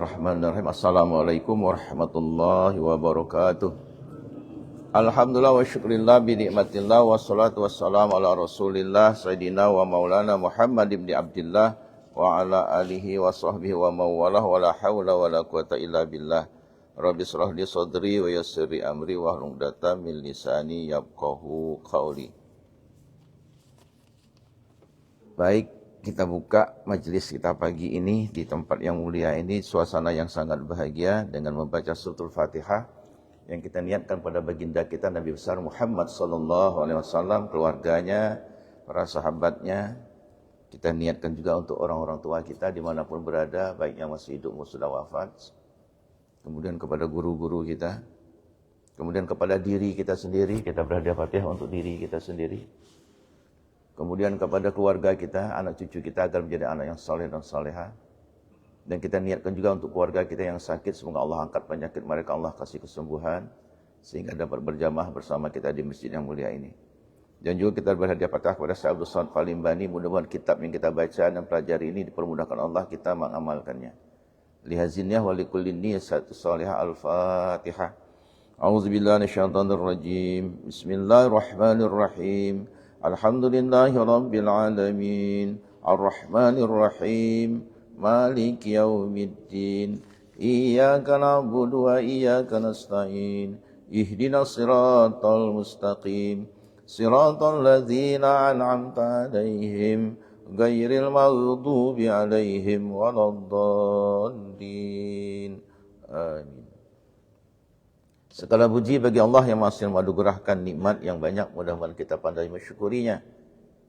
Bismillahirrahmanirrahim. Assalamualaikum warahmatullahi wabarakatuh. Alhamdulillah wa syukurillah binikmatillah wassalatu wassalamu ala rasulillah Sayyidina wa maulana Muhammad ibn Abdillah wa ala alihi wa sahbihi wa mawalah wa la hawla wa la quwata illa billah. Rabbi shrah li sadri wa yassir li amri wa hlul 'uqdatam min lisani yafqahu qawli. Baik, kita buka majelis kita pagi ini di tempat yang mulia ini, suasana yang sangat bahagia dengan membaca suratul Fatihah yang kita niatkan pada baginda kita Nabi besar Muhammad sallallahu alaihi wasallam, keluarganya, para sahabatnya. Kita niatkan juga untuk orang-orang tua kita dimanapun berada, baik yang masih hidup maupun sudah wafat. Kemudian kepada guru-guru kita, kemudian kepada diri kita sendiri, kita berhadiah Fatihah untuk diri kita sendiri. Kemudian kepada keluarga kita, anak cucu kita agar menjadi anak yang saleh dan saleha. Dan kita niatkan juga untuk keluarga kita yang sakit, semoga Allah angkat penyakit mereka, Allah kasih kesembuhan, sehingga dapat berjamaah bersama kita di masjid yang mulia ini. Dan juga kita berhadiah Fatihah kepada Syekh Abdul Somad Palimbani, mudah-mudahan kitab yang kita baca dan pelajari ini dipermudahkan Allah kita mengamalkannya. Lihazinnya wa likullin niyyati salihah. Al-Fatihah. A'udzubillahi minasyaitonirrajim. Bismillahirrahmanirrahim. Alhamdulillahi Rabbil Alamin. Ar-Rahmanir-Rahim. Maliki yaumiddin. Iyyaka na'budu wa iyyaka nasta'in. Ihdinas siratal mustaqim. Siratal ladzina an'amta 'alaihim ghairil maghdubi 'alaihim waladdallin. Amin. Segala puji bagi Allah yang masih menganugerahkan nikmat yang banyak, mudah-mudahan kita pandai mensyukurinya.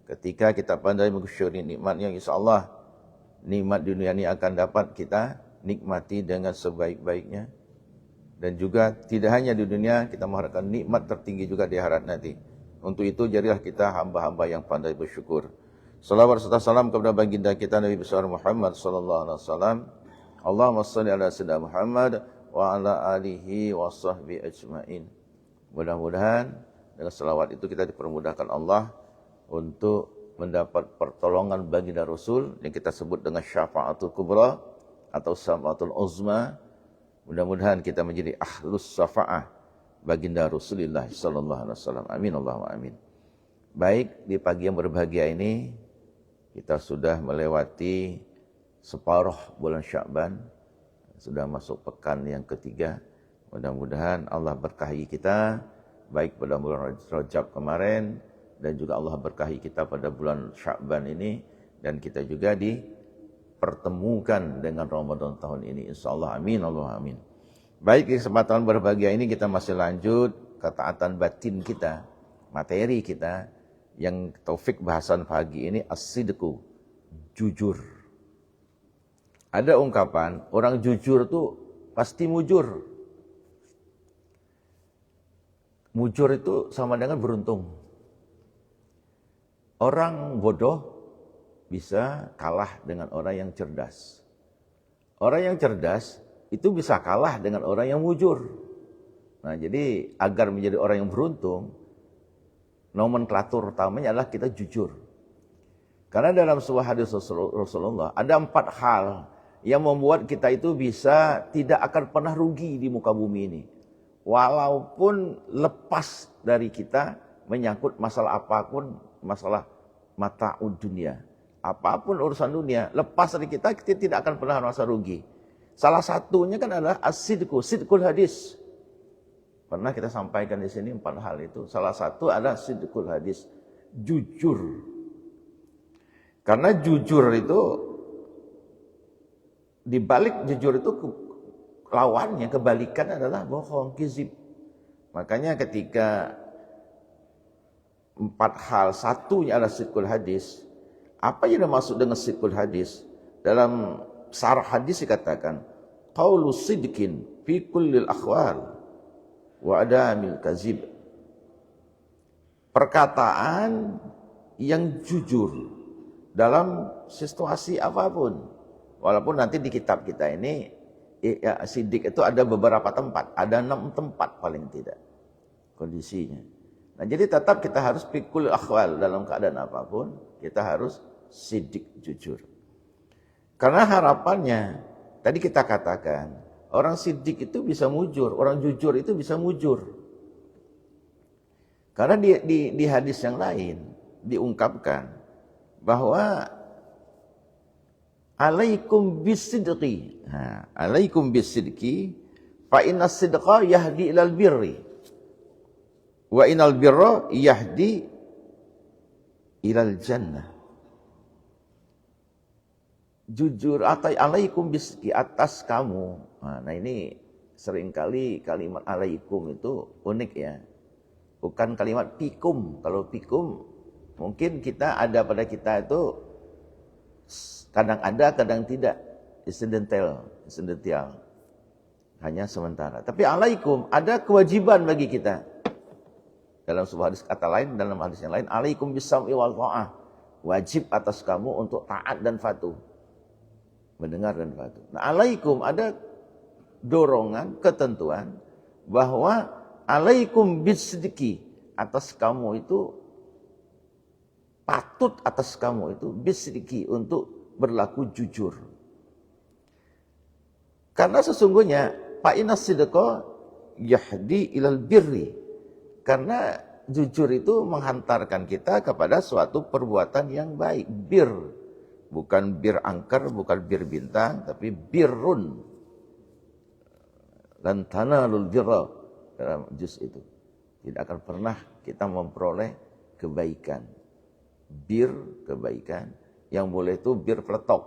Ketika kita pandai mensyukuri nikmatnya, insyaallah nikmat dunia ini akan dapat kita nikmati dengan sebaik-baiknya. Dan juga tidak hanya di dunia, kita mengharapkan nikmat tertinggi juga di akhirat nanti. Untuk itu jadilah kita hamba-hamba yang pandai bersyukur. Salawat serta salam kepada baginda kita Nabi besar Muhammad sallallahu alaihi wasallam. Allahumma shalli ala sayyidina Muhammad wa ala alihi wa sahbihi ajmain. Mudah-mudahan dengan selawat itu kita dipermudahkan Allah untuk mendapat pertolongan baginda Rasul yang kita sebut dengan syafaatul kubra atau syafaatul uzma. Mudah-mudahan kita menjadi ahlus syafaah baginda Rasulullah sallallahu alaihi wasallam. Amin Allahumma amin. Baik, di pagi yang berbahagia ini kita sudah melewati separuh bulan Sya'ban, sudah masuk pekan yang ketiga. Mudah-mudahan Allah berkahi kita baik pada bulan Rajab kemarin dan juga Allah berkahi kita pada bulan Sya'ban ini, dan kita juga dipertemukan dengan Ramadan tahun ini insyaallah. Amin Allahumma amin. Baik, di kesempatan berbahagia ini kita masih lanjut ketaatan batin kita, materi kita yang taufik bahasan pagi ini as-sidqu, jujur. Ada ungkapan orang jujur itu pasti mujur. Mujur itu sama dengan beruntung. Orang bodoh bisa kalah dengan orang yang cerdas. Orang yang cerdas itu bisa kalah dengan orang yang mujur. Nah, jadi agar menjadi orang yang beruntung, nomenklatur utamanya adalah kita jujur. Karena dalam sebuah hadis Rasulullah ada 4 hal yang membuat kita itu bisa tidak akan pernah rugi di muka bumi ini. Walaupun lepas dari kita menyangkut masalah apapun, masalah mata'ud dunia, apapun urusan dunia, lepas dari kita tidak akan pernah merasa rugi. Salah satunya kan adalah as-sidqu, sidqul hadis. Pernah kita sampaikan di sini 4 hal itu. Salah satu adalah sidqul hadis, jujur. Karena jujur itu, di balik jujur itu lawannya, kebalikan adalah bohong, kizib. Makanya ketika 4 hal, satunya adalah sidqul hadis. Apa yang dimaksud dengan sidqul hadis? Dalam sarah hadis dikatakan, qaulu sidqin fi kullil akhwal wa adamil kazib. Perkataan yang jujur dalam situasi apapun. Walaupun nanti di kitab kita ini ya, sidik itu ada beberapa tempat, ada 6 tempat paling tidak kondisinya. Nah, jadi tetap kita harus fikul akhwal, dalam keadaan apapun kita harus sidik, jujur. Karena harapannya Tadi kita katakan, orang siddiq itu bisa mujur, orang jujur itu bisa mujur. Karena di hadis yang lain diungkapkan bahwa alaikum bisidqi. Alaikum bisidqi fa inna sidqa yahdi ilal birri wa inal birra yahdi ilal jannah. Jujur atau alaikum bisidqi, atas kamu. Nah ini seringkali kalimat alaikum itu unik ya. Bukan kalimat pikum. Kalau pikum mungkin kita ada pada kita itu kadang ada, kadang tidak. Incidental. Hanya sementara. Tapi alaikum, ada kewajiban bagi kita. Dalam sebuah hadis kata lain, dalam hadis yang lain, alaikum bisam'i wal ta'ah. Wajib atas kamu untuk taat dan patuh. Mendengar dan patuh. Nah, alaikum ada dorongan, ketentuan bahwa alaikum bisidqi, atas kamu itu patut, atas kamu itu bisidqi, untuk berlaku jujur. Karena sesungguhnya fa inna sidqa yahdi ilal birri. Karena jujur itu menghantarkan kita kepada suatu perbuatan yang baik. Bir, bukan bir angker, bukan bir bintang, tapi birrun. Lan tanalul birra, dalam juz itu. Tidak akan pernah kita memperoleh kebaikan. Bir, kebaikan. Yang boleh itu bir peletok.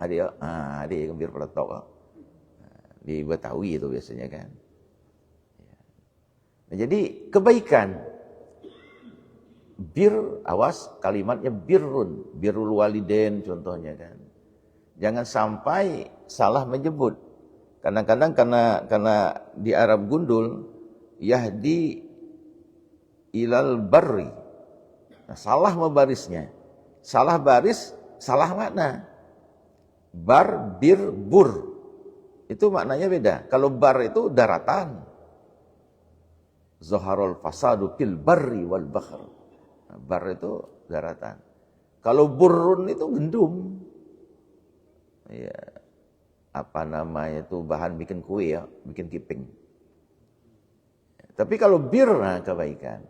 Ada yang bir peletok. Di Betawi itu biasanya kan. Nah, jadi kebaikan. Bir, awas kalimatnya birrun. Birrul walidain contohnya kan. Jangan sampai salah menyebut. Kadang-kadang karena di Arab gundul, yahdi ilal barri. Nah, salah membarisnya. Salah baris, salah makna. Bar, bir, bur. Itu maknanya beda. Kalau bar itu daratan. Zaharul fasadu fil barri wal bahr. Nah, bar itu daratan. Kalau burun itu gendum. Ya, apa namanya itu, bahan bikin kue ya, bikin kiping. Tapi kalau bir, nah kebaikan.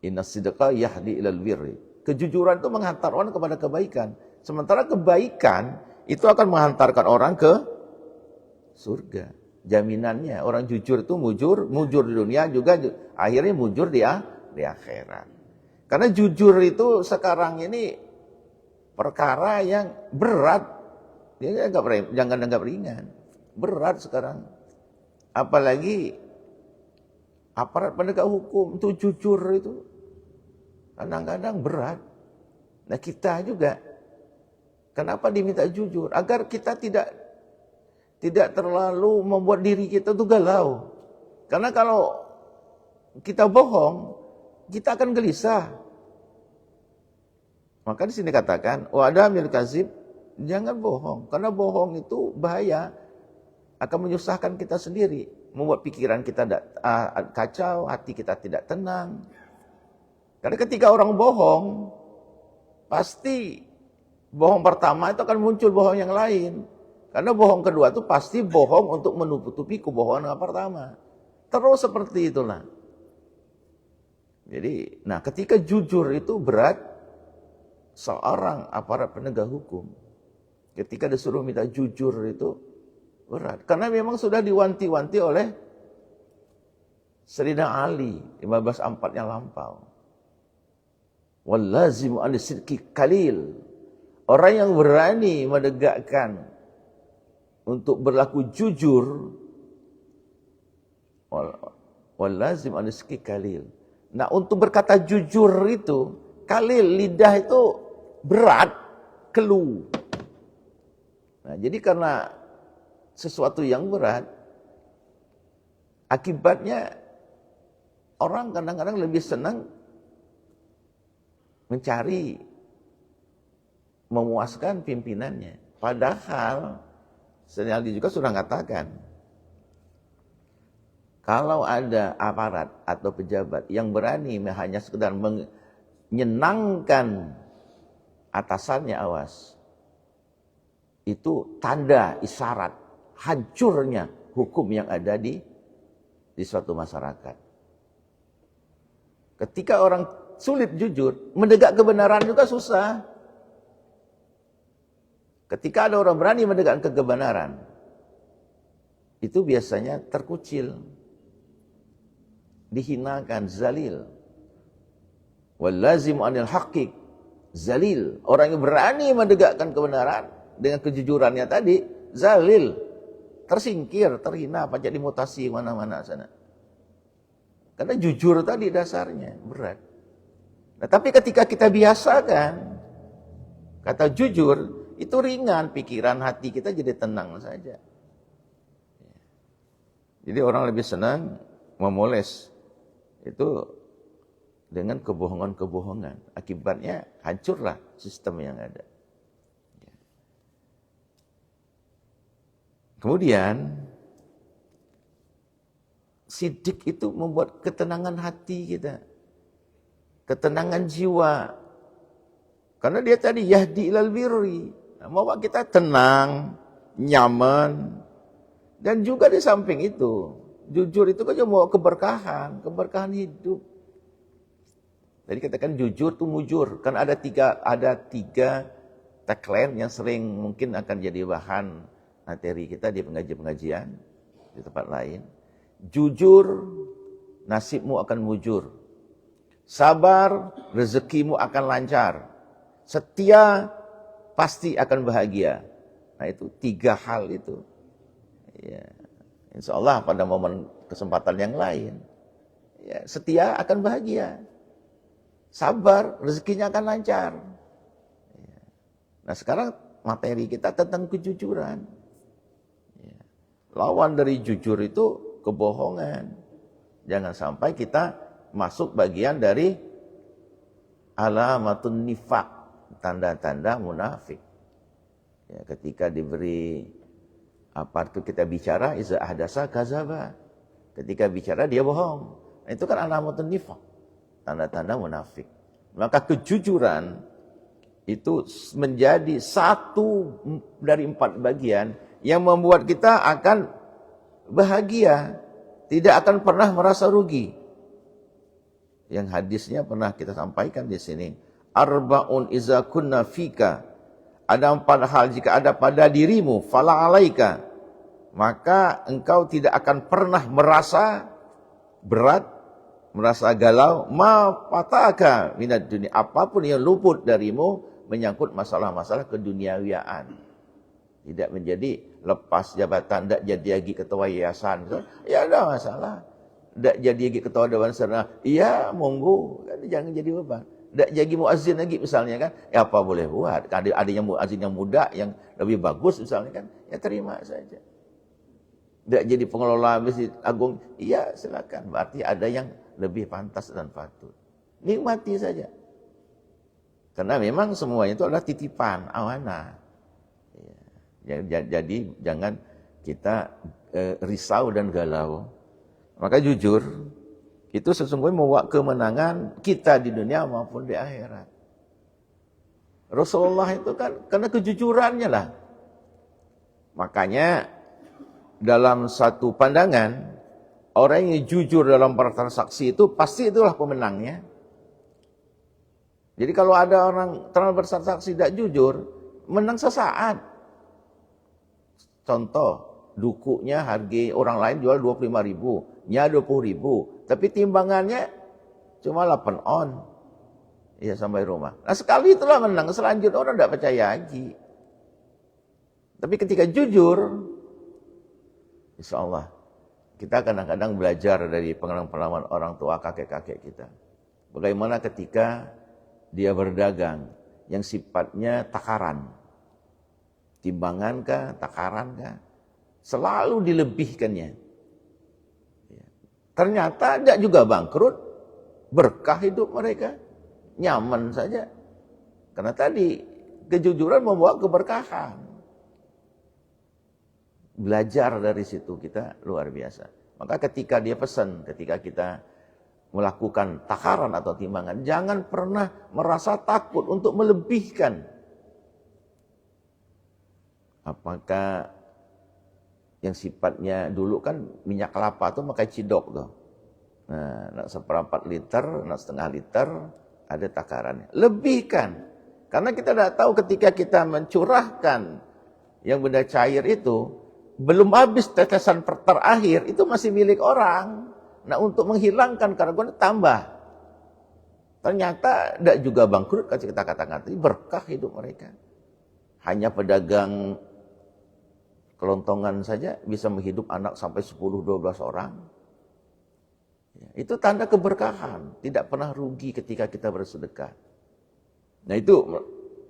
Inna sidqa yahdi ilal birri. Kejujuran itu menghantar orang kepada kebaikan. Sementara kebaikan itu akan menghantarkan orang ke surga. Jaminannya orang jujur itu mujur di dunia juga akhirnya mujur di akhirat. Karena jujur itu sekarang ini perkara yang berat. Jangan anggap ringan. Berat sekarang. Apalagi aparat penegak hukum itu jujur itu kadang-kadang berat. Nah, kita juga kenapa diminta jujur? Agar kita tidak terlalu membuat diri kita tuh galau. Karena kalau kita bohong, kita akan gelisah. Maka di sini katakan, wa adamil kazib, jangan bohong. Karena bohong itu bahaya, akan menyusahkan kita sendiri, membuat pikiran kita kacau, hati kita tidak tenang. Karena ketika orang bohong, pasti bohong pertama itu akan muncul bohong yang lain. Karena bohong kedua itu pasti bohong untuk menutupi kebohongan yang pertama. Terus seperti itulah. Jadi, nah ketika jujur itu berat, seorang aparat penegak hukum, ketika disuruh minta jujur itu berat. Karena memang sudah diwanti-wanti oleh Sayyidina Ali, 15:4 yang lampau. Wallazimu an-sidqi qalil. Orang yang berani menegakkan untuk berlaku jujur, wallazim an-sidqi qalil. Nah, untuk berkata jujur itu qalil, lidah itu berat, keluh. Nah, jadi karena sesuatu yang berat, akibatnya orang kadang-kadang lebih senang mencari memuaskan pimpinannya. Padahal Sayyidina Ali juga sudah mengatakan, kalau ada aparat atau pejabat yang berani hanya sekedar menyenangkan atasannya, awas. itu tanda isyarat hancurnya hukum yang ada di suatu masyarakat. Ketika orang sulit jujur, menegak kebenaran juga susah. Ketika ada orang berani menegakkan kebenaran, itu biasanya terkucil, dihinakan, zalil. Wallazimu anil haqiq, zalil. Orang yang berani menegakkan kebenaran dengan kejujurannya tadi, zalil, tersingkir, terhina, pajak dimutasi mana-mana sana. Karena jujur tadi dasarnya berat. Nah, tapi ketika kita biasakan kata jujur, itu ringan, pikiran hati kita jadi tenang saja. Jadi orang lebih senang memoles itu dengan kebohongan-kebohongan. Akibatnya hancurlah sistem yang ada. Kemudian sidik itu membuat ketenangan hati kita, ketenangan jiwa. Karena dia tadi yahdi ilal birri, membawa kita tenang, nyaman. Dan juga di samping itu, jujur itu kan membawa keberkahan hidup. Jadi katakan jujur itu mujur. Kan ada tiga tagline yang sering mungkin akan jadi bahan materi kita di pengajian di tempat lain. Jujur, nasibmu akan mujur. Sabar, rezekimu akan lancar. Setia, pasti akan bahagia. Nah itu 3 hal itu. Ya, insya Allah pada momen kesempatan yang lain, ya, setia akan bahagia. Sabar, rezekinya akan lancar. Ya. Nah sekarang materi kita tentang kejujuran. Ya. Lawan dari jujur itu kebohongan. Jangan sampai kita masuk bagian dari alamatun nifaq, tanda-tanda munafik. Ya, ketika diberi apa itu kita bicara, iza ahdasa kazaba. Ketika bicara dia bohong. Nah, itu kan alamatun nifaq, tanda-tanda munafik. Maka kejujuran itu menjadi 1 dari 4 bagian yang membuat kita akan bahagia, tidak akan pernah merasa rugi. Yang hadisnya pernah kita sampaikan di sini. Arba'un iza kunna fika. Ada 4 hal jika ada pada dirimu, fala alaika, maka engkau tidak akan pernah merasa berat, merasa galau, ma fataka minad dunia, apapun yang luput darimu menyangkut masalah-masalah keduniawiaan. Tidak menjadi lepas jabatan, tidak jadi lagi ketua yayasan, ya ada masalah. Tidak jadi lagi ketua dewan serna, iya monggo, jangan jadi beban. Tidak jadi muazzin lagi misalnya kan, ya apa boleh buat. Ada yang muazzin yang muda, yang lebih bagus misalnya kan, ya terima saja. Tidak jadi pengelola masjid agung, iya silakan. Berarti ada yang lebih pantas dan patut. Nikmati saja. Karena memang semuanya itu adalah titipan, amanah. Jadi jangan kita risau dan galau. Maka jujur, itu sesungguhnya membawa kemenangan kita di dunia maupun di akhirat. Rasulullah itu kan karena kejujurannya lah. Makanya dalam satu pandangan, orang yang jujur dalam bertransaksi itu pasti itulah pemenangnya. Jadi kalau ada orang terlalu bertransaksi tidak jujur, menang sesaat. Contoh, dukunya harga orang lain jual 25.000, nya 20.000, tapi timbangannya cuma 8 on. Ya sampai rumah. Nah sekali itulah menang, selanjutnya orang tidak percaya lagi. Tapi ketika jujur, insya Allah kita kadang-kadang belajar dari pengalaman orang tua kakek-kakek kita. Bagaimana ketika dia berdagang yang sifatnya takaran. Timbangan kah, takaran kah, selalu dilebihkannya. Ternyata tidak juga bangkrut, berkah hidup mereka, nyaman saja. Karena tadi kejujuran membawa keberkahan. Belajar dari situ kita luar biasa. Maka ketika dia pesan, ketika kita melakukan takaran atau timbangan, jangan pernah merasa takut untuk melebihkan. Apakah yang sifatnya dulu kan minyak kelapa tuh pakai cidok tuh. Nah, nak 1/4 liter, nak 1/2 liter, ada takarannya. Lebihkan. Karena kita tidak tahu ketika kita mencurahkan yang benda cair itu, belum habis tetesan terakhir, itu masih milik orang. Nah, untuk menghilangkan keraguan tambah. Ternyata tidak juga bangkrut, kalau kita katakan tadi, berkah hidup mereka. Hanya pedagang kelontongan saja bisa menghidup anak sampai 10-12 orang. Itu tanda keberkahan, tidak pernah rugi ketika kita bersedekah. Nah itu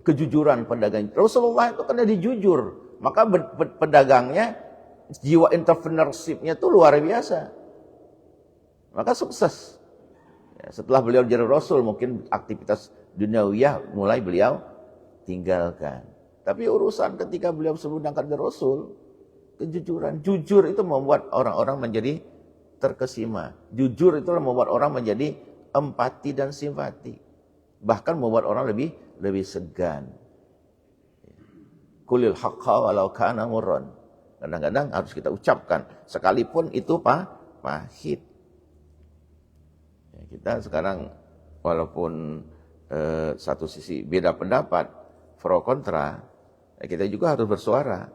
kejujuran pedagang. Rasulullah itu karena dijujur, maka pedagangnya, jiwa entrepreneurship-nya itu luar biasa. Maka sukses. Setelah beliau jadi Rasul, mungkin aktivitas duniawiyah mulai beliau tinggalkan. Tapi urusan ketika beliau sebelum angkat jadi Rasul, kejujuran. Jujur itu membuat orang-orang menjadi terkesima. Jujur itu membuat orang menjadi empati dan simpati. Bahkan membuat orang lebih segan. Qulil haqqa walau kana murran. Kadang-kadang harus kita ucapkan, sekalipun itu pahit. Kita sekarang walaupun satu sisi beda pendapat, pro kontra, kita juga harus bersuara.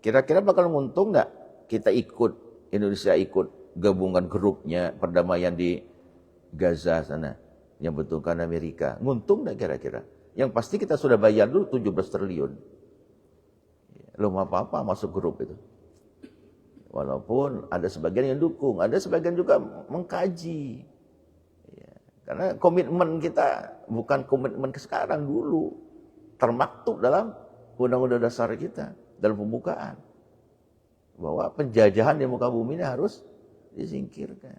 Kira-kira bakal untung nggak kita ikut, Indonesia ikut gabungan grupnya perdamaian di Gaza sana, yang betulkan Amerika. Nguntung nggak kira-kira? Yang pasti kita sudah bayar dulu 17 triliun. Belum apa-apa masuk grup itu. Walaupun ada sebagian yang dukung, ada sebagian juga mengkaji. Karena komitmen kita bukan komitmen ke sekarang, dulu termaktub dalam undang-undang dasar kita, dalam pembukaan, bahwa penjajahan di muka bumi ini harus disingkirkan.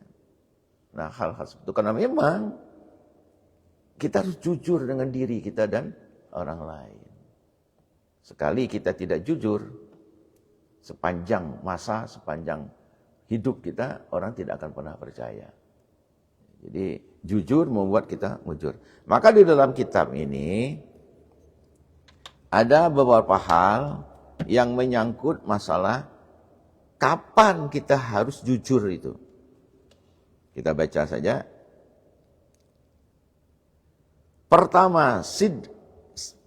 Nah, hal-hal seperti itu karena memang kita harus jujur dengan diri kita dan orang lain. Sekali kita tidak jujur, sepanjang masa, sepanjang hidup kita, orang tidak akan pernah percaya. Jadi jujur membuat kita mujur. Maka di dalam kitab ini ada beberapa hal yang menyangkut masalah kapan kita harus jujur itu. Kita baca saja. Pertama,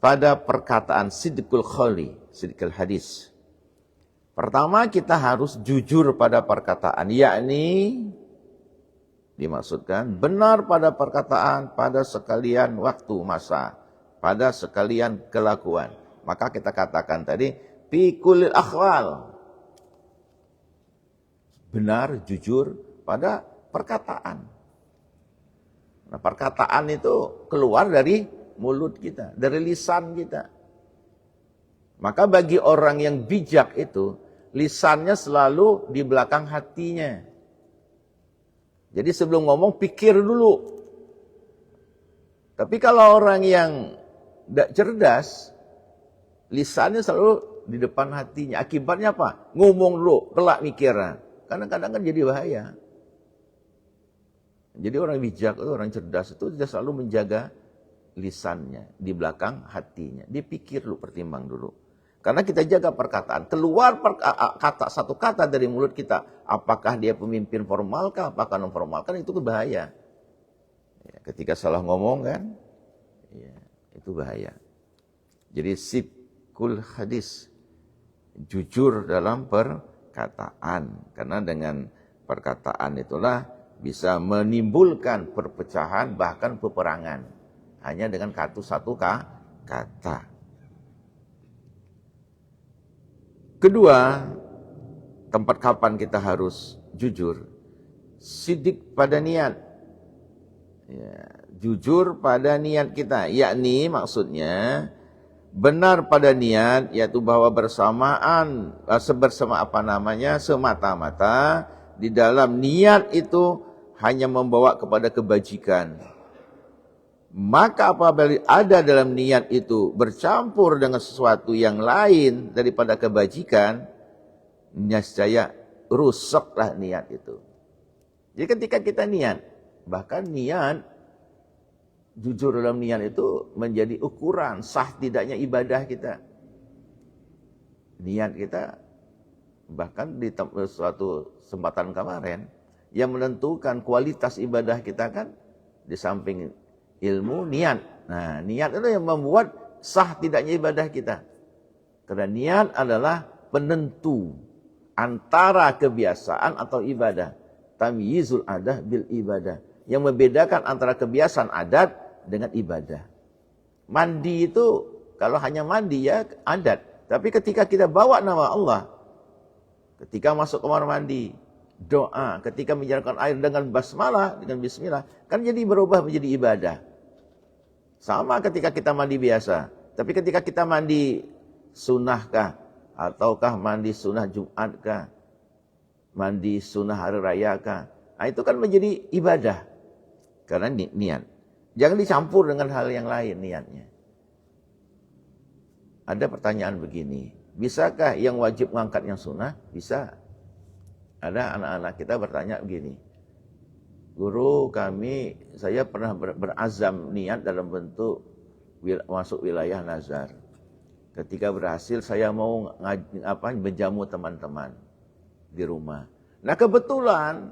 pada perkataan sidqul khali, sidqul hadis. Pertama kita harus jujur pada perkataan, yakni dimaksudkan benar pada perkataan, pada sekalian waktu masa, pada sekalian kelakuan. Maka kita katakan tadi, fi kulil akhwal. Benar, jujur pada perkataan. Nah, perkataan itu keluar dari mulut kita, dari lisan kita. Maka bagi orang yang bijak itu, lisannya selalu di belakang hatinya. Jadi sebelum ngomong pikir dulu. Tapi kalau orang yang tidak cerdas, lisannya selalu di depan hatinya. Akibatnya apa? Ngomong dulu, kelak mikirnya. Kadang-kadang kan jadi bahaya. Jadi orang bijak itu, orang cerdas itu dia selalu menjaga lisannya di belakang hatinya. Dia pikir dulu, pertimbang dulu. Karena kita jaga perkataan. Keluar satu kata dari mulut kita. Apakah dia pemimpin formalkah, apakah non formalkah, itu bahaya. Ya, ketika salah ngomong kan, ya, itu bahaya. Jadi sidqul hadis. Jujur dalam perkataan. Karena dengan perkataan itulah bisa menimbulkan perpecahan, bahkan peperangan. Hanya dengan satu kata. Kedua, tempat kapan kita harus jujur? Sidik pada niat. Ya, jujur pada niat kita. Yakni maksudnya benar pada niat, yaitu bahwa semata-mata di dalam niat itu hanya membawa kepada kebajikan. Maka apabila ada dalam niat itu bercampur dengan sesuatu yang lain daripada kebajikan, niscaya rusaklah niat itu. Jadi ketika kita niat, bahkan niat, jujur dalam niat itu menjadi ukuran sah tidaknya ibadah kita. Niat kita, bahkan di suatu kesempatan kemarin, yang menentukan kualitas ibadah kita kan di samping ilmu, niat. Nah, niat itu yang membuat sah tidaknya ibadah kita. Karena niat adalah penentu antara kebiasaan atau ibadah. Tamyizul adah bil ibadah. Yang membedakan antara kebiasaan adat dengan ibadah. Mandi itu, kalau hanya mandi ya adat. Tapi ketika kita bawa nama Allah, ketika masuk kamar mandi, doa, ketika menjalankan air dengan basmalah, dengan bismillah, kan jadi berubah menjadi ibadah. Sama ketika kita mandi biasa. Tapi ketika kita mandi sunnahkah, ataukah mandi sunnah Jumatkah, mandi sunnah hari rayakah, nah, itu kan menjadi ibadah. Karena niat. Jangan dicampur dengan hal yang lain niatnya. Ada pertanyaan begini, bisakah yang wajib mengangkat yang sunnah? Bisa. Ada anak-anak kita bertanya begini, guru kami, saya pernah berazam niat dalam bentuk masuk wilayah nazar. Ketika berhasil saya mau menjamu teman-teman di rumah. Nah kebetulan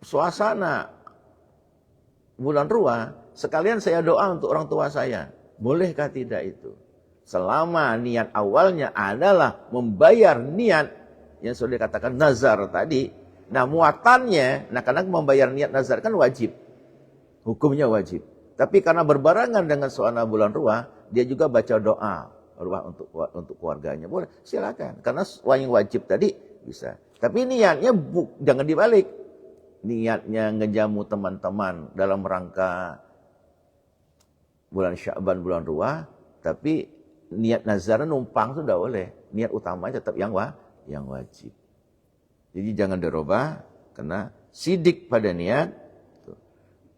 suasana bulan Ruah, sekalian saya doa untuk orang tua saya. Bolehkah tidak itu? Selama niat awalnya adalah membayar niat yang sudah dikatakan nazar tadi. Nah muatannya, karena membayar niat nazar kan wajib. Hukumnya wajib. Tapi karena berbarengan dengan suasana bulan Ruah, dia juga baca doa Ruah untuk keluarganya. Boleh, silakan. Karena yang wajib tadi bisa. Tapi niatnya jangan dibalik. Niatnya ngejamu teman-teman dalam rangka bulan Sya'ban, bulan Ruah, tapi niat nazar numpang sudah boleh. Niat utamanya tetap yang wajib. Jadi jangan dirubah karena sidik pada niat.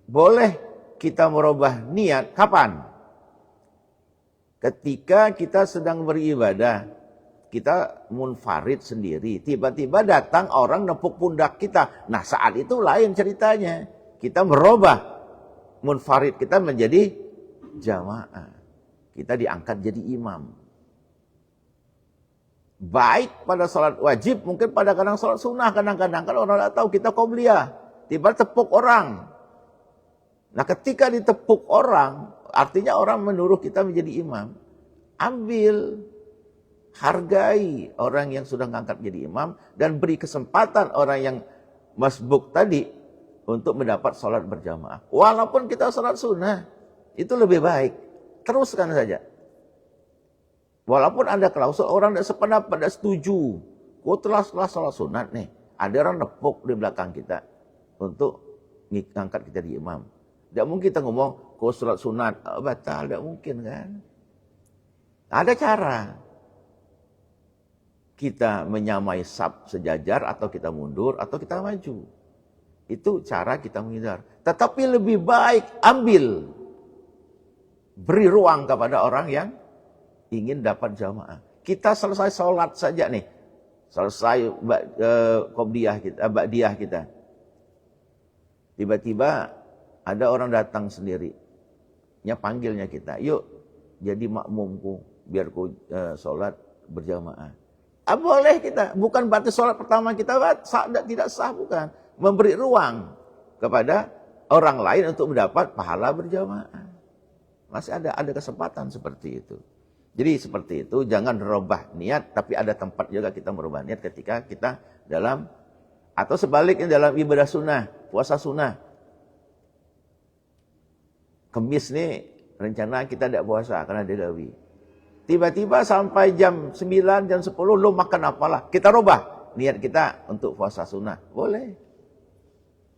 Boleh kita merubah niat kapan? Ketika kita sedang beribadah, kita munfarid sendiri, tiba-tiba datang orang nepuk pundak kita. Nah saat itu lain ceritanya. Kita merubah munfarid kita menjadi jamaah. Kita diangkat jadi imam. Baik pada salat wajib, mungkin pada kadang salat sunnah, kadang-kadang kan orang tidak tahu kita qobliyah. Tiba tepuk orang. Nah ketika ditepuk orang, artinya orang menuruh kita menjadi imam. Ambil, hargai orang yang sudah ngangkat jadi imam dan beri kesempatan orang yang masbuk tadi untuk mendapat sholat berjamaah. Walaupun kita sholat sunnah, itu lebih baik. Teruskan saja. Walaupun ada klausul orang tidak sependapat, tidak setuju. Setelah sholat sunat nih, ada orang nepuk di belakang kita untuk ngangkat kita di imam. Tidak mungkin kita ngomong, kau sholat sunat, batal, tidak mungkin kan. Ada cara. Kita menyamai saf sejajar, atau kita mundur, atau kita maju. Itu cara kita menghindar. Tetapi lebih baik ambil. Beri ruang kepada orang yang ingin dapat jamaah. Kita selesai sholat saja nih. Selesai qobliyah kita, ba'diyah kita. Tiba-tiba ada orang datang sendiri. Panggilnya kita, yuk jadi makmumku, biar ku sholat berjamaah. Boleh kita, bukan berarti sholat pertama kita tidak sah, bukan. Memberi ruang kepada orang lain untuk mendapat pahala berjamaah. Masih ada kesempatan seperti itu. Jadi seperti itu, jangan merubah niat, tapi ada tempat juga kita merubah niat ketika kita dalam, atau sebaliknya dalam ibadah sunnah, puasa sunnah. Kemis nih, rencana kita tidak puasa karena digawi. Tiba-tiba sampai jam 9, jam 10, lo makan apalah. Kita rubah niat kita untuk puasa sunnah. Boleh.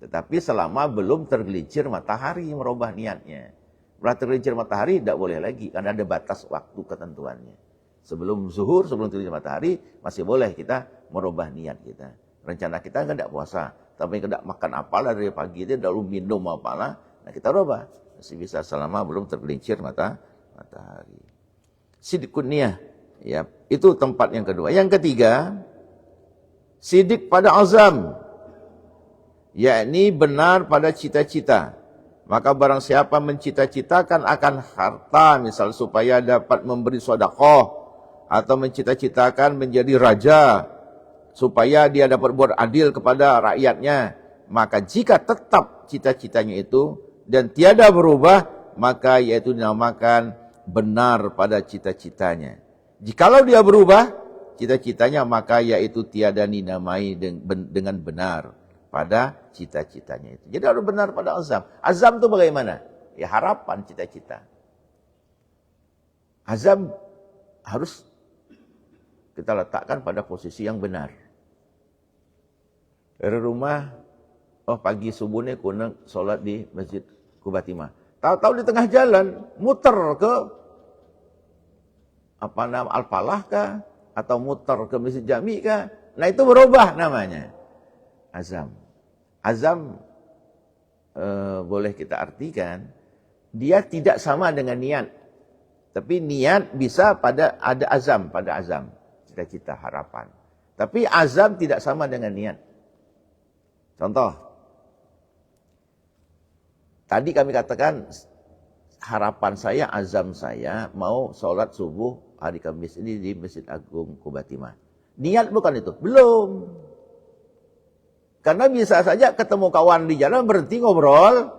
Tetapi selama belum tergelincir matahari merubah niatnya. Setelah tergelincir matahari tidak boleh lagi. Karena ada batas waktu ketentuannya. Sebelum zuhur, sebelum tergelincir matahari, masih boleh kita merubah niat kita. Rencana kita tidak puasa. Tapi tidak makan apalah dari pagi itu, lalu minum apalah. Nah kita rubah. Masih bisa selama belum tergelincir matahari. Sidqun niyah, ya, itu tempat yang kedua. Yang ketiga, sidik pada azam, yakni benar pada cita-cita. Maka barang siapa mencita-citakan akan harta, misal supaya dapat memberi sedekah, atau mencita-citakan menjadi raja supaya dia dapat buat adil kepada rakyatnya, maka jika tetap cita-citanya itu dan tiada berubah, maka yaitu dinamakan benar pada cita-citanya. Jikalau dia berubah cita-citanya, maka yaitu tiada dinamai dengan benar pada cita-citanya itu. Jadi harus benar pada azam. Azam itu bagaimana? Ya harapan, cita-cita. Azam harus kita letakkan pada posisi yang benar. Dari rumah, pagi subuh ni aku nak solat di Masjid Qubatimah. Tahu-tahu di tengah jalan, muter ke Al-Falah kah? Atau muter ke Masjid Jami kah? Nah itu berubah namanya. Azam. Azam boleh kita artikan, dia tidak sama dengan niat. Tapi niat bisa ada azam, pada azam. Cita-cita, harapan. Tapi azam tidak sama dengan niat. Contoh, tadi kami katakan harapan saya, azam saya mau sholat subuh hari Kamis ini di Masjid Agung Qubatimah. Niat bukan itu? Belum. Karena bisa saja ketemu kawan di jalan, berhenti ngobrol,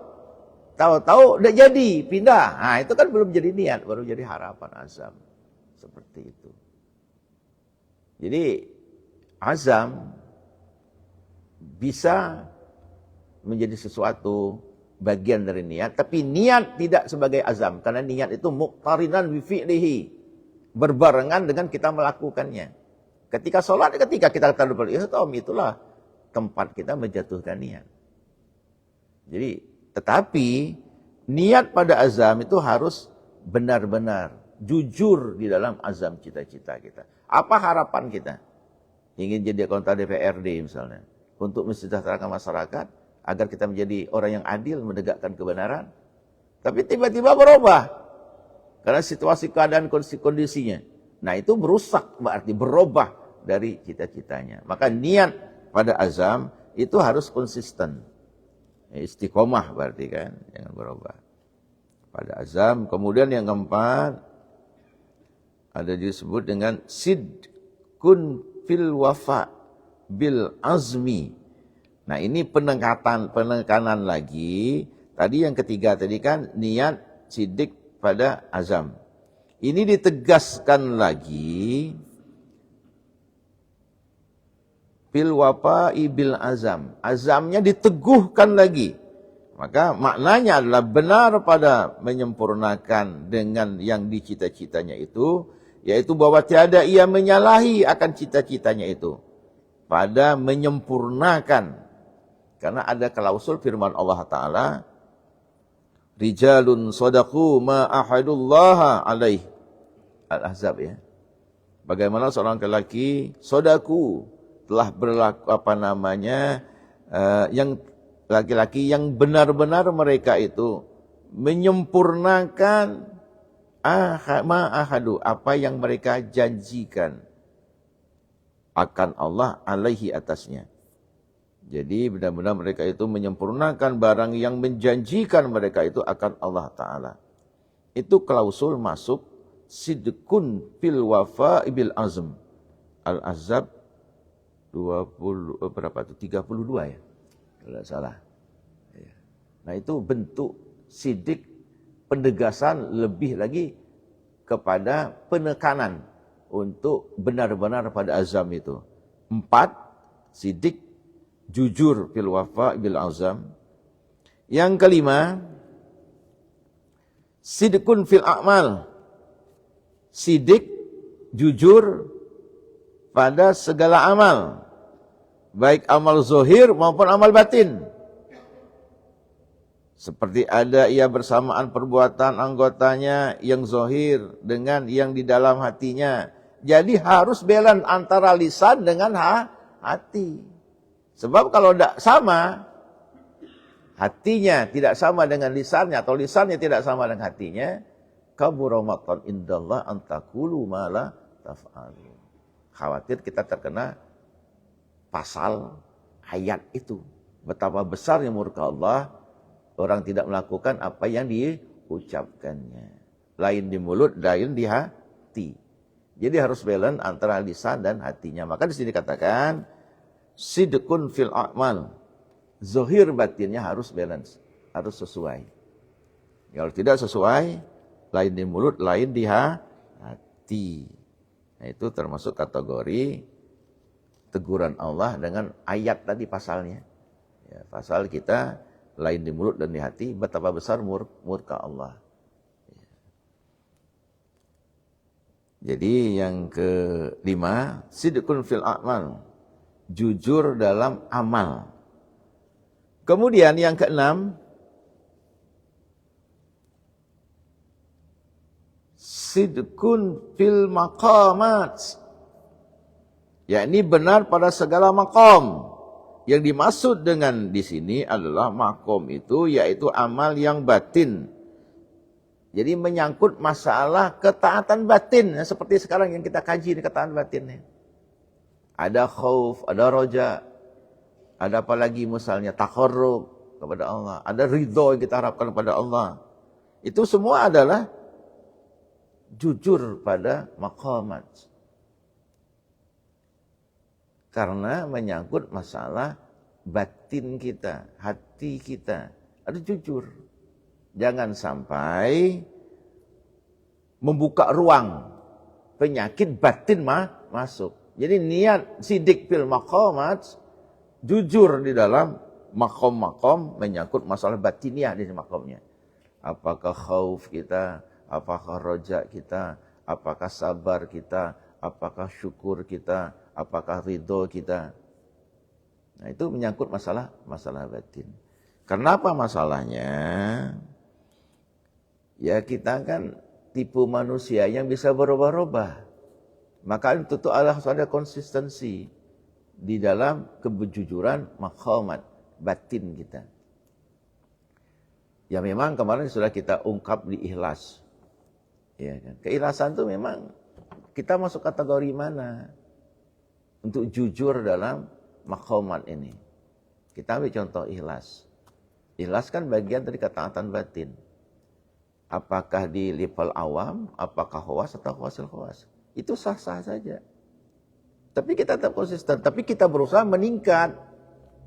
tahu-tahu udah jadi, pindah. Nah itu kan belum jadi niat, baru jadi harapan, azam. Seperti itu. Jadi azam bisa menjadi sesuatu bagian dari niat, tapi niat tidak sebagai azam, karena niat itu muqtarinan bi fi'lihi, berbarengan dengan kita melakukannya. Ketika sholat, ketika kita taruh ihram, itulah tempat kita menjatuhkan niat. Jadi, tetapi niat pada azam itu harus benar-benar jujur di dalam azam cita-cita kita. Apa harapan kita? Ingin jadi anggota DPRD misalnya, untuk mensejahterakan masyarakat, agar kita menjadi orang yang adil, menegakkan kebenaran. Tapi tiba-tiba berubah. Karena situasi keadaan kondisinya. Nah itu merusak, berarti berubah dari cita-citanya. Maka niat pada azam itu harus konsisten. Istiqomah berarti kan, jangan berubah. Pada azam. Kemudian yang keempat, ada disebut dengan sidqun fil wafa bil azmi. Nah ini penekanan lagi. Tadi yang ketiga tadi kan niat sidik pada azam. Ini ditegaskan lagi bil wafa'i bil azam. Azamnya diteguhkan lagi. Maka maknanya adalah benar pada menyempurnakan dengan yang dicita-citanya itu, yaitu bahwa tiada ia menyalahi akan cita-citanya itu pada menyempurnakan. Karena ada klausul firman Allah Ta'ala, rijalun sadaqu ma ahadullah alaih. Al-Ahzab ya. Bagaimana seorang lelaki sodaku telah berlaku yang laki-laki yang benar-benar mereka itu menyempurnakan apa yang mereka janjikan akan Allah alaihi atasnya. Jadi benar-benar mereka itu menyempurnakan barang yang menjanjikan mereka itu akan Allah Ta'ala. Itu klausul masuk sidqun fil wafa bil azm. Al-Ahzab 32 ya. Kalau salah. Nah itu bentuk sidik, pendegasan lebih lagi kepada penekanan untuk benar-benar pada azam itu. 4, sidik, jujur fil wafa bil azam. Yang kelima, sidqun fil a'mal. Sidik, jujur pada segala amal. Baik amal zahir maupun amal batin. Seperti ada ia bersamaan perbuatan anggotanya yang zahir dengan yang di dalam hatinya. Jadi harus balance antara lisan dengan hati. Sebab kalau tidak sama, hatinya tidak sama dengan lisannya, atau lisannya tidak sama dengan hatinya, kabura maqtan indallah an taqulu ma la taf'alu. Khawatir kita terkena pasal ayat itu. Betapa besarnya murka Allah, orang tidak melakukan apa yang diucapkannya. Lain di mulut, lain di hati. Jadi harus balance antara lisan dan hatinya. Maka di sini dikatakan sidqun fil a'mal. Zahir batinnya harus balance, harus sesuai. Kalau tidak sesuai, lain di mulut, lain di hati. Nah, itu termasuk kategori teguran Allah dengan ayat tadi pasalnya. Ya, pasal kita lain di mulut dan di hati, betapa besar murka Allah. Jadi yang kelima, sidqun fil a'mal, jujur dalam amal. Kemudian yang keenam, sidqun fil maqamat, yakni benar pada segala maqam. Yang dimaksud dengan di sini adalah maqam itu yaitu amal yang batin. Jadi menyangkut masalah ketaatan batin, seperti sekarang yang kita kaji ini ketaatan batin. Ada khauf, ada roja, ada apa lagi misalnya taqarrub kepada Allah, ada ridho yang kita harapkan kepada Allah. Itu semua adalah jujur pada maqamat. Karena menyangkut masalah batin kita, hati kita, harus jujur. Jangan sampai membuka ruang penyakit batin masuk. Jadi niat sidik fil maqamat, jujur di dalam maqam-maqam menyangkut masalah batiniah di maqamnya. Apakah khauf kita, apakah roja kita, apakah sabar kita, apakah syukur kita, apakah ridho kita. Nah, itu menyangkut masalah batin. Kenapa masalahnya? Ya kita kan tipe manusia yang bisa berubah-ubah. Maka itu harus ada konsistensi di dalam kejujuran maqamat batin kita. Ya memang kemarin sudah kita ungkap di ikhlas. Ya kan? Keikhlasan itu memang kita masuk kategori mana untuk jujur dalam maqamat ini. Kita ambil contoh ikhlas. Ikhlas kan bagian dari ketaatan batin. Apakah di level awam, apakah khawas atau khawasil khawas. Itu sah-sah saja. Tapi kita tetap konsisten. Tapi kita berusaha meningkat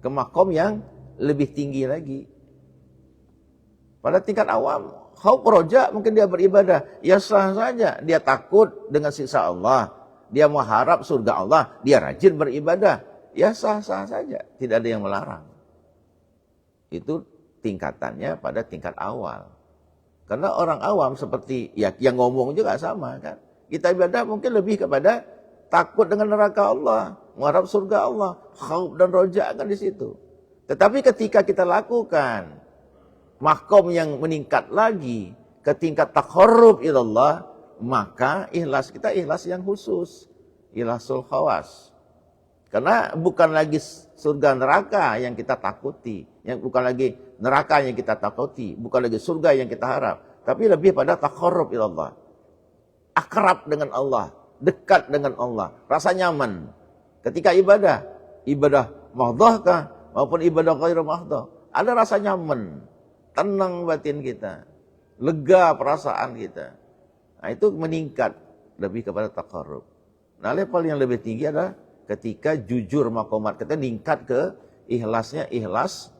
ke maqam yang lebih tinggi lagi. Pada tingkat awam, khauf roja mungkin dia beribadah. Ya sah saja. Dia takut dengan siksa Allah. Dia mengharap surga Allah. Dia rajin beribadah. Ya sah-sah saja. Tidak ada yang melarang. Itu tingkatannya pada tingkat awal. Karena orang awam seperti ya yang ngomong juga sama kan. Kita ibadah mungkin lebih kepada takut dengan neraka Allah, mengharap surga Allah, khauf dan roja kan di situ. Tetapi ketika kita lakukan maqam yang meningkat lagi ke tingkat taqarrub ilallah, maka ikhlas kita ikhlas yang khusus, ikhlasul khawas. Karena bukan lagi surga neraka yang kita takuti, yang bukan lagi neraka yang kita takuti, bukan lagi surga yang kita harap, tapi lebih pada taqarrub ilallah. Akrab dengan Allah, dekat dengan Allah, rasa nyaman. Ketika ibadah mahdhahkah maupun ibadah ghairu mahdhah, ada rasa nyaman, tenang batin kita, lega perasaan kita. Nah, itu meningkat lebih kepada taqarrub. Nah, level yang lebih tinggi adalah ketika jujur maqamat kita meningkat ke ikhlasnya ikhlas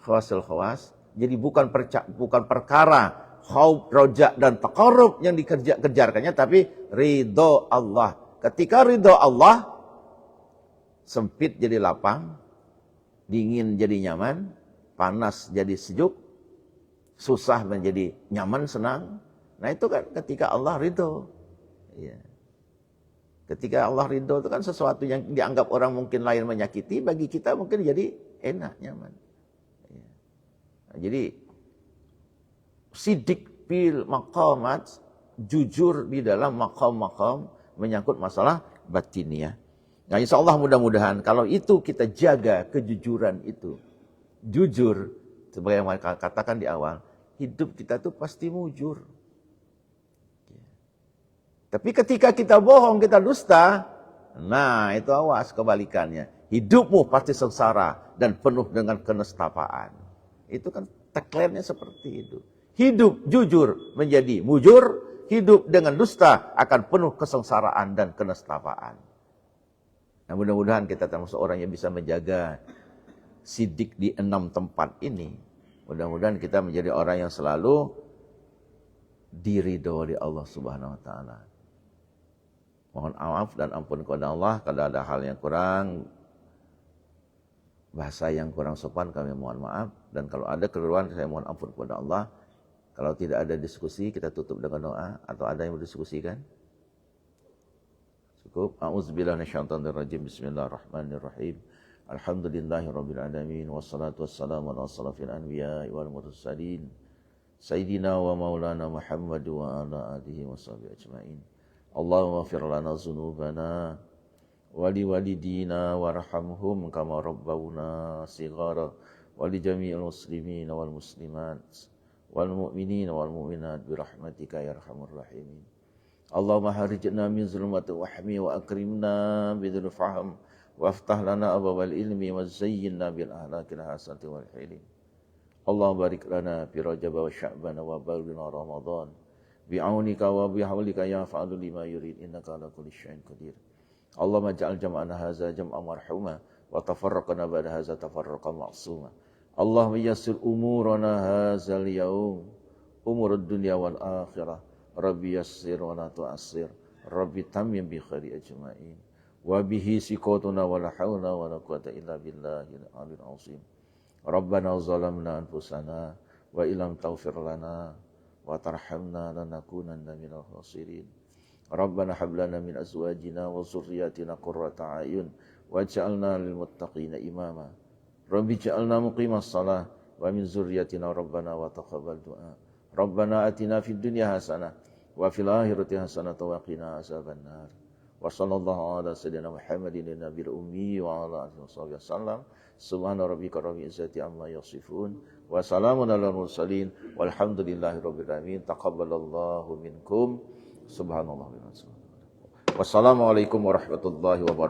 khawasil khawas. Jadi bukan perkara khauf, roja dan taqarrub yang dikejarkannya, tapi ridho Allah. Ketika ridho Allah, sempit jadi lapang, dingin jadi nyaman, panas jadi sejuk, susah menjadi nyaman, senang. Nah itu kan ketika Allah ridho. Ya. Ketika Allah ridho itu kan sesuatu yang dianggap orang mungkin lain menyakiti, bagi kita mungkin jadi enak, nyaman. Ya. Nah, jadi sidik fil maqamat, jujur di dalam maqam-maqam menyangkut masalah batiniah. Nah insya Allah mudah-mudahan kalau itu kita jaga kejujuran itu, jujur sebagai yang mereka katakan di awal, hidup kita tuh pasti mujur. Tapi ketika kita bohong, kita dusta, nah itu awas kebalikannya. Hidupmu pasti sengsara dan penuh dengan kenestapaan. Itu kan tagline-nya seperti itu. Hidup jujur menjadi mujur, hidup dengan dusta akan penuh kesengsaraan dan kenestapaan. Nah, mudah-mudahan kita termasuk orang yang bisa menjaga sidik di 6 tempat ini. Mudah-mudahan kita menjadi orang yang selalu diridhoi oleh Allah Subhanahu wa taala. Mohon maaf dan ampun kepada Allah kalau ada hal yang kurang, bahasa yang kurang sopan kami mohon maaf, dan kalau ada keliruan saya mohon ampun kepada Allah. Kalau tidak ada diskusi kita tutup dengan doa, atau ada yang berdiskusikan? Cukup. A'udzubillahi minasyaitonir rajim. Bismillahirrahmanirrahim. Alhamdulillahirabbil alamin wassalatu wassalamu ala asrofil anbiya'i wal mursalin sayyidina wa maulana Muhammad wa ala alihi washabihi ajmain. Allahumma ighfir lana dzunubana wa liwalidina warhamhum kama rabbawna shighara wa li jami'il muslimin wal muslimat wal mu'minin wal mu'minat bi rahmatika ya arhamar rahimin. Allahumma harijna min zulmatil wahmi wa akrimna bidhil fahm waftah lana abwabal ilmi wa zayyinna bil ahlakil hasanati wal hilm. Allahumma barik lana fi Rajab wa Sya'ban wa balighna Ramadan bi'aunika wa bihawlika ya fa'alu lima yurid innaka ala kulli syai'in qadir. Allahumma ja'al jam'ana hadza jam'an marhuma wa tafarraqana ba'da hadza tafarraqan ma'suma. Allahumma yassir umurana hadzal yaum umurud dunya wal akhirah. Rabbi yassir wa la tu'assir. Rabbi tammim bi khairi ajma'in. Wa bihi siqatuna wa la hawla wa la quwwata illa billahil aliyyil azim. Rabbana zalamna anfusana wa illam taghfir lana wa tarhamna lanakunanna minal khasirin. Rabbana hab lana min azwajina wa dzurriyyatina qurrata a'yun waj'alna lil muttaqina imama. Rabbi ij'alna muqimas shalah wa min dzurriyyatina rabbana wa taqabbal du'a. Rabbana atina fid dunya hasanah wa fil akhirati hasanah wa qina azabannar. Wa sallallahu ala sayyidina Muhammadin nabiyil ummi wa ala alihi wasallam. Subhana rabbika rabbil izzati amma yasifun wa salamun alal mursalin walhamdulillahi rabbil alamin. Taqabbalallahu minkum. Subhanallah. Wassalamualaikum warahmatullahi wabarakatuh.